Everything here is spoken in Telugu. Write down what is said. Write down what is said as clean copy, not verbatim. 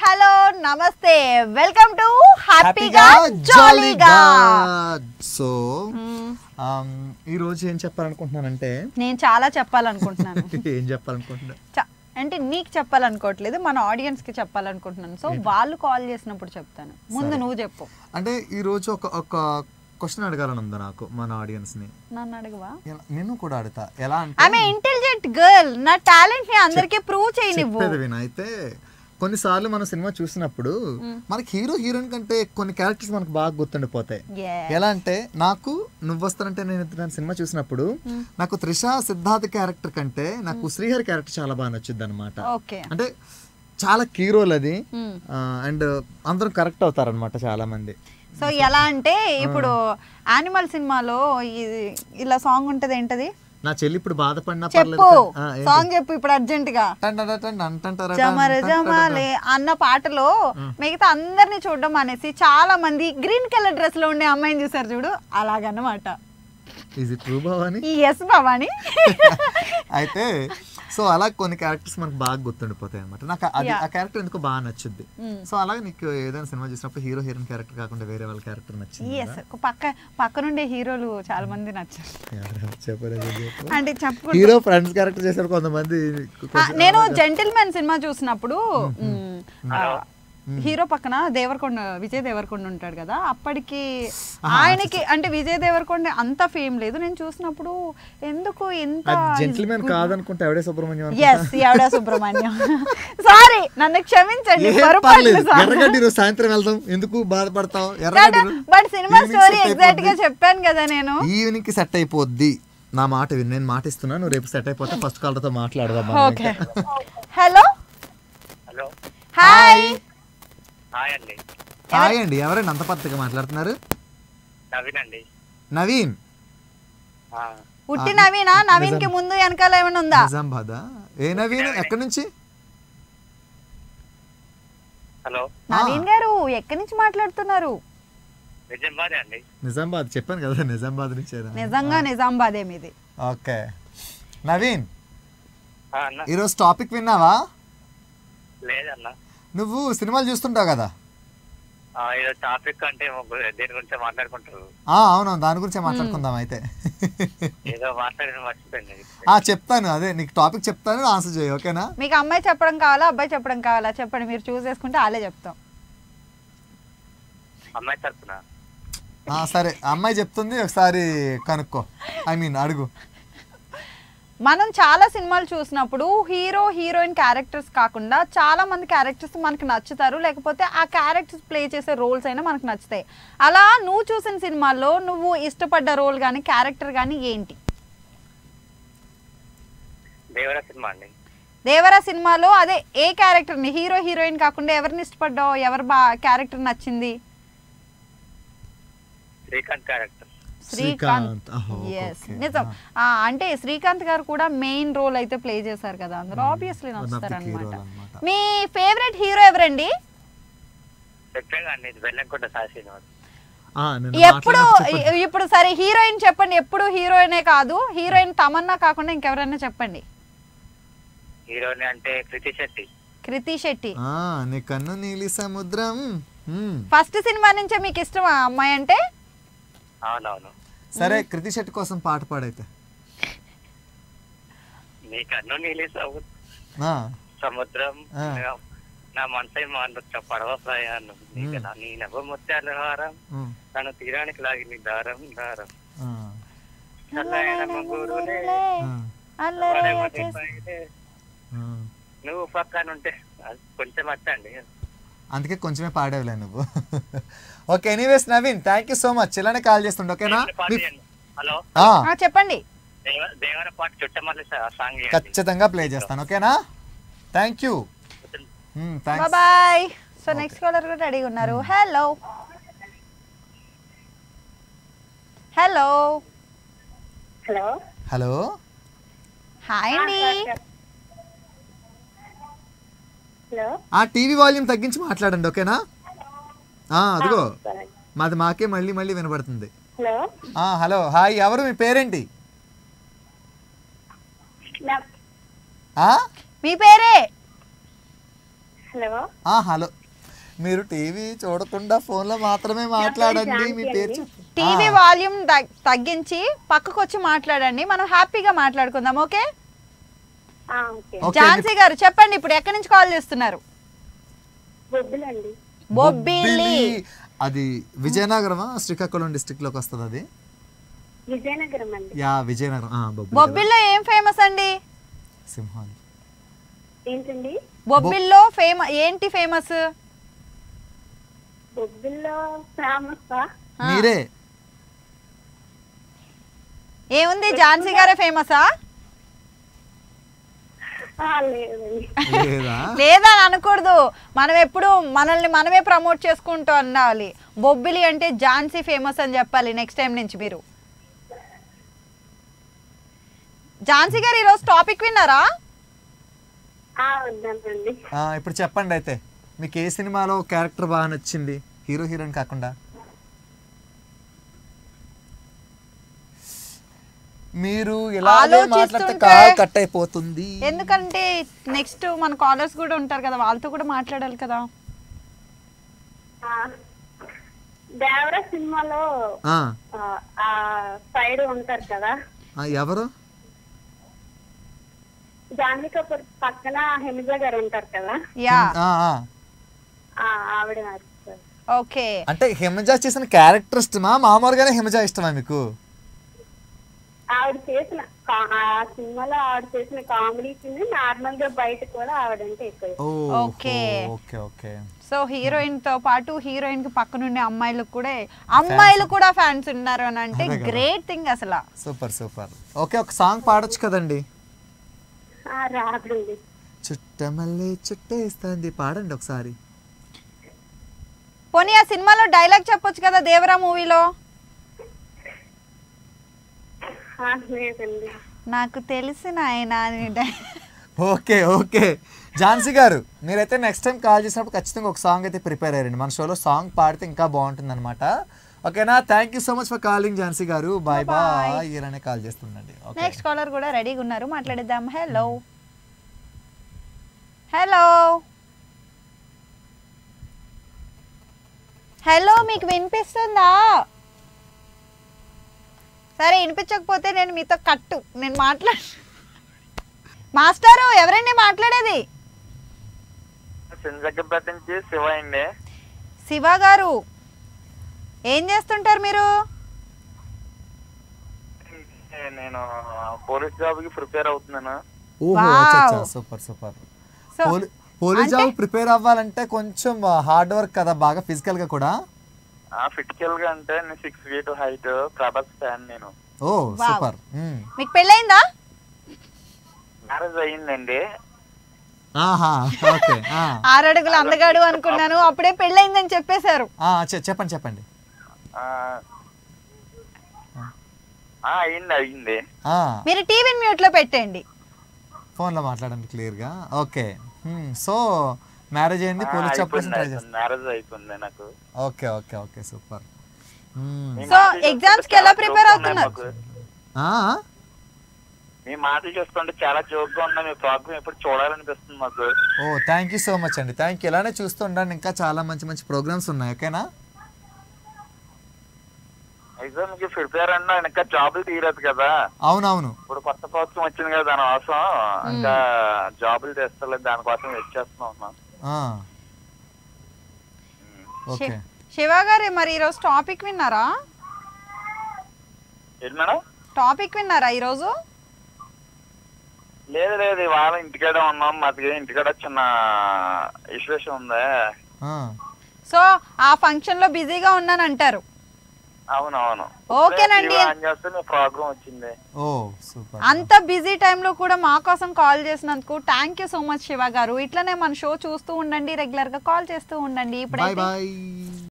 హలో నమస్తే వెల్కమ్ టు హ్యాపీగా జాలీగా. సో ఈ రోజు ఏం చెప్పాలనుకుంటున్నానంటే నేను చాలా చెప్పాలనుకుంటున్నాను. ఏం చెప్పాలనుకుంటున్నా అంటే నీకు చెప్పాలనుకోవట్లేదు, మన ఆడియన్స్ కి చెప్పాలనుకుంటున్నాను. సో వాళ్ళు కాల్ చేసినప్పుడు చెప్తాను, ముందు నువ్వు చెప్పు. అంటే ఈ రోజు ఒక క్వశ్చన్ అడగాలని ఉంది నాకు మన ఆడియన్స్ ని. నన్ను అడగవా? నేను కూడా అడుగుతా. ఎలా అంటే ఆమె ఇంటెలిజెంట్ గర్ల్, నా టాలెంట్ ని అందరికీ ప్రూవ్ చేయనివ్వు. అయితే కొన్నిసార్లు మనం సినిమా చూసినప్పుడు మనకి హీరో హీరోయిన్ కంటే కొన్ని క్యారెక్టర్స్ మనకు బాగా గుర్తుండిపోతాయి. ఎలా అంటే నాకు నువ్వు వస్తానంటే నేను సినిమా చూసినప్పుడు నాకు త్రిష సిద్ధార్థ్ క్యారెక్టర్ కంటే నాకు శ్రీహరి క్యారెక్టర్ చాలా బాగా నచ్చింది అనమాట. అంటే చాలా కీ రోల్ అది, అండ్ అందరం కరెక్ట్ అవుతారు అనమాట చాలా మంది. సో ఎలా అంటే ఇప్పుడు యానిమల్ సినిమాలో ఇలా సాంగ్ ఉంటది, ఏంటది? నా చెల్లి ఇప్పుడు బాధపడినా చెప్పు, సాంగ్ చెప్పు ఇప్పుడు అర్జెంట్ గా. జమరే జమాలే అన్న పాటలో మిగతా అందరిని చూడడం అనేసి చాలా మంది గ్రీన్ కలర్ డ్రెస్ లో ఉండే అమ్మాయిని చూసారు చూడు, అలాగన్నమాట. ఎస్ భవాని. అయితే సో అలా కొన్ని క్యారెక్టర్స్ మనకు బాగా గుర్తుండిపోతాయి అనమాట. నాకు ఆ క్యారెక్టర్ ఎందుకు బాగా నచ్చుద్ది. సో అలాగే నీకు ఏదైనా సినిమా చూసినప్పుడు హీరో హీరోయిన్ క్యారెక్టర్ కాకుండా వేరే వాళ్ళ క్యారెక్టర్ నచ్చింది? పక్కనుండే హీరోలు చాలా మంది నచ్చారు. అంటే చెప్పు, హీరో ఫ్రెండ్స్ క్యారెక్టర్ చేశారు కొంతమంది. నేను జెంటిల్మెన్ సినిమా చూసినప్పుడు హీరో పక్కన విజయ్ దేవరకొండ ఉంటాడు కదా, అప్పటికి ఆయనకి అంటే విజయ్ దేవరకొండ అంత ఫేమ్ లేదు. నేను చూసినప్పుడు ఎందుకు ఇంత జెంటిల్మెన్ కాదనుకుంటే ఎవడే సుబ్రహ్మణ్యం. ఎవడే సుబ్రహ్మణ్యం, సారీ నన్ను క్షమించండి. ఎర్రగడ్డి సాయంత్రం వెళ్తాం, ఎందుకు బాధపడతావు? బట్ సినిమా స్టోరీ ఎగ్జాక్ట్ గా చెప్పాను కదా నేను. ఈవినింగ్ కి సెట్ అయిపోద్ది, నా మాట విని. నేను మాట ఇస్తున్నాను, నువ్వు రేపు సెట్ అయిపోతే ఫస్ట్ కాల్ తో మాట్లాడదాం. Hello hi. హాయ్ అండి, ఎవరైనా అంత పద్ధతిగా మాట్లాడుతున్నారు? నవీన్. ఉట్టి నవీనా? నవీన్ కి ముందు వెనకాల ఏమైనా ఉందా? నిజామాబాద్. ఏ నవీన్, ఎక్కడి నుంచి? హలో నవీన్ గారు, ఎక్కడి నుంచి మాట్లాడుతున్నారు? నిజామాబాద్ చెప్పాను కదా, నిజామాబాద్ నుంచి. నిజంగా నిజామాబాద్ ఏమిది? ఓకే నవీన్, ఈరోజు టాపిక్ విన్నావా? లేదన్నా. నువ్వు సినిమాలు చూస్తుంటావు కదా? టాపిక్ అంటే దేని గురించి మాట్లాడుకుంటారు? అవునవును, దాని గురించే మాట్లాడుకుందాం. అయితే ఏదో మాట్లాడిన మర్చిపోయింది. చెప్తాను, అదే నీకు టాపిక్ చెప్తాను, ఆన్సర్ చేయి. ఓకేనా? మీకు అమ్మాయి చెప్పడం కావాలా అబ్బాయి చెప్పడం కావాలా చెప్పండి, మీరు చూస్ చేసుకుంటే వాళ్ళే చెప్తాం. అమ్మాయి తరపున. సరే, అమ్మాయి చెప్తుంది, ఒకసారి కనుక్కో, అడుగు. మనం చాలా సినిమాలు చూసినప్పుడు హీరో హీరోయిన్ క్యారెక్టర్స్ కాకుండా చాలా మంది క్యారెక్టర్స్ మనకు నచ్చుతారు, లేకపోతే ఆ క్యారెక్టర్స్ ప్లే చేసే రోల్స్ అయినా మనకు నచ్చుతాయి. అలా నువ్వు చూసిన సినిమాల్లో నువ్వు ఇష్టపడ్డ రోల్ కానీ క్యారెక్టర్ కానీ ఏంటి? దేవరా సినిమా అండి. దేవరా సినిమాలో అదే ఏ క్యారెక్టర్ని, హీరో హీరోయిన్ కాకుండా ఎవరిని ఇష్టపడ్డావు, ఎవరు క్యారెక్టర్ నచ్చింది? శ్రీకాంత్ క్యారెక్టర్. శ్రీకాంత్, నిజం. అంటే శ్రీకాంత్ గారు కూడా మెయిన్ రోల్ అయితే ప్లే చేశారు కదా, అందులో ఆబ్వియస్లీ నచ్చుతారు అనమాట. మీ ఫేవరెట్ హీరో ఎవరండి? ఎప్పుడు ఇప్పుడు సరే హీరోయిన్ చెప్పండి, ఎప్పుడు హీరోయినే కాదు, హీరోయిన్ తమన్నా కాకుండా ఇంకెవరైనా చెప్పండి. హీరోయిన్ అంటే కృతి శెట్టి. నీ కన్ను నీలి సముద్రం. ఫస్ట్ సినిమా నుంచే మీకు ఇష్టమా అమ్మాయి అంటే? అవునవును. సరే, కృతి శెట్టి కోసం పాట పాడైతే. నీ కన్ను నీలి సముద్రం, నా మనసై పడవ ప్రయాణం, నీ నవ్వు ముత్యాల హారం, తను తీరానికి లాగి దారం దారం, నువ్వు పక్కనుంటే కొంచెం వచ్చండి. అందుకే కొంచెమే పాడేవులే నువ్వు. Okay, anyways Naveen, thank you so much. ఇలానే కాల్ చేస్తుండే. ఓకేనా? హలో చెప్పండి. ఖచ్చితంగా ప్లే చేస్తాను. ఓకేనా? Thank you, bye. So next caller కూడా రెడీగా ఉన్నారు. Hello hello hello hello hi అండి. ఆ టీవీ వాల్యూమ్ తగ్గించి మాట్లాడండి. ఓకేనా? అదిగో మాకే మళ్ళీ మళ్ళీ వినబడుతుంది. హలో హాయ్, ఎవరు, మీ పేరేంటి? మీ పేరే? హలో హలో, మీరు టీవీ చూడకుండా ఫోన్ లో మాత్రమే మాట్లాడండి. మీ పేరు చెప్పు. టీవీ వాల్యూమ్ తగ్గించి పక్కకు వచ్చి మాట్లాడండి, మనం హ్యాపీగా మాట్లాడుకుందాం. Okay okay. ఓకే, ఝాన్సీ గారు చెప్పండి, ఇప్పుడు ఎక్కడి నుంచి కాల్ చేస్తున్నారు? బొబ్బిలండి. బొబ్బిలి. అది విజయనగరమా, శ్రీకాకుళం డిస్ట్రిక్ట్ లోకి వస్తుంది అది? విజయనగరం అండి. యా, విజయనగరం. బొబ్బిల్లో ఏం ఫేమస్ అండి? సింహాలు. ఏంటండి? బొబ్బిల్లో ఏంటి ఫేమస్? బొబ్బిల్లో ఫేమస్ మీరే. ఏముంది, ఝాన్సీ గారే ఫేమసా? లేదండి. లేదా? లేదా అని అనకూడదు, మనం ఎప్పుడు మనల్ని మనమే ప్రమోట్ చేసుకుంటూ అనాలి. బొబ్బిలి అంటే ఝాన్సీ ఫేమస్ అని చెప్పాలి నెక్స్ట్ టైం నుంచి మీరు. ఝాన్సీ గారు ఈరోజు టాపిక్ విన్నారా? వద్దానండి. ఇప్పుడు చెప్పండి అయితే, మీకు ఏ సినిమాలో క్యారెక్టర్ బాగా నచ్చింది, హీరో హీరోయిన్ కాకుండా? మీరు ఇలాగే మాట్లాడితే కాల్ కట్ అయిపోతుంది. ఎందుకంటే నెక్స్ట్ మన కాలర్స్ కూడా ఉంటారు కదా, వాళ్ళతో కూడా మాట్లాడాలి కదా. దేవరా సినిమాలో సైడ్ ఉంటారు కదా, ఎవరు? జాన్వీ కపూర్ పక్కన హిమజ గారు ఉంటారు కదా, యా ఆవిడ. ఓకే, అంటే హిమజ చేసిన క్యారెక్టర్ ఇష్టమా, మామూలుగానే హిమజ ఇష్టమా మీకు? ఆవిడ చేసిన సినిమాలో ఆవిడ చేసిన కామెడీకి నార్మల్ గా బయట కూడా ఆవిడంటే ఎక్కువ. Okay okay okay. So heroine తో పాటు హీరోయిన్ కి పక్కనుండే అమ్మాయిలు కూడా ఫ్యాన్స్ ఉన్నారు అని అంటే గ్రేట్ థింగ్ అసలు. Super super. ఓకే, ఒక సాంగ్ పాడొచ్చు కదండి? రాదండి. చుట్టమల్లి చుట్టేస్తుంది, పాడండి ఒకసారి. పోనీ ఆ సినిమాలో డైలాగ్ చెప్పొచ్చు కదా, దేవరా మూవీలో. నాకు తెలిసిన ఆయన. Okay okay. ఝాన్సీ గారు, మీరైతే నెక్స్ట్ టైం కాల్ చేసినప్పుడు ఖచ్చితంగా ఒక సాంగ్ అయితే ప్రిపేర్ అయ్యారండి. మన షోలో సాంగ్ పాడితే ఇంకా బాగుంటుంది అనమాట. ఓకేనా? Thank you so much for calling Jhansi garu. Bye bye. ఇలానే కాల్ చేస్తుండండి. నెక్స్ట్ కాలర్ కూడా రెడీగా ఉన్నారు, మాట్లాడేద్దాం. హలో హలో హలో, మీకు వినిపిస్తుందా? సరే, వినిపించకపోతే నేను మీతో కట్టు, నేను మాస్టారు ఎవరండి మాట్లాడేది? శివ అండి. శివ గారు, ఏం చేస్తుంటారు మీరు? నేను పోలీస్ జాబ్ కి ప్రిపేర్ అవుతున్నాను. Super super. Police job prepare అవ్వాలంటే కొంచెం హార్డ్ వర్క్ కదా, బాగా ఫిజికల్ గా కూడా. ఫిజికల్ గా అంటే నేను 6 feet హైట్, ప్రభాస్ ఫ్యాన్ నేను. ఓ సూపర్. మీకు పెళ్ళైందా? మ్యారేజ్ అయ్యిందండి. 6 అడుగులు అందగాడు అనుకున్నాను, అప్పుడే పెళ్ళైందని చెప్పేశారు. చెప్పండి చెప్పండి. అయ్యింది. మీరు టీవీని మ్యూట్ లో పెట్టండి, ఫోన్ లో మాట్లాడండి క్లియర్ గా. ఓకే, సో మ్యారేజ్ అయింది, పోలీస్ జాబ్ కోసం ట్రై చేస్తాను. మ్యారేజ్ అయిపోయింది నాకు. Okay okay okay super. So exams కి ఎలా ప్రిపేర్ అవుతున్నారు? మీ మాటలు చూస్తుంటే చాలా జోక్ గా ఉన్నా, మీ ప్రోగ్రామ్ ఎప్పుడు చూడాలనిపిస్తుంది మాకు. థ్యాంక్ యూ సో మచ్ అండి. Thank you. ఇలానే చూస్తూ ఉండండి, ఇంకా చాలా మంచి మంచి ప్రోగ్రామ్స్ ఉన్నాయి. ఓకేనా? ఎగ్జామ్ కి ప్రిపేర్ అన్నా ఇంకా జాబులు తీరదు కదా. అవునవును, ఇప్పుడు కొత్త ప్రభుత్వం వచ్చింది కదా, దానికోసం ఇంకా జాబులు తెస్తలేదు, దానికోసం వెయిట్ చేస్తున్నాం. ఓకే. శివ గారు, మరి ఈరోజు టాపిక్ విన్నారా? ఏంటి మేడం? టాపిక్ విన్నారా ఈరోజు? లేదు లేదు, ఇవాళ ఇంటికాడే ఉన్నాం. మాది ఇంటికాడ చిన్న ఇష్యూషన్ ఉంది. సో ఆ ఫంక్షన్ లో బిజీగా ఉన్నాను అంటారు. అవునవును. ఓకేనండి. ప్రోగ్రామ్ వచ్చింది. అంత బిజీ టైంలో కూడా మా కోసం కాల్ చేసినందుకు thank you so much Shiva గారు. ఇట్లనే మన షో చూస్తూ ఉండండి, రెగ్యులర్ గా కాల్ చేస్తూ ఉండండి. ఇప్పుడు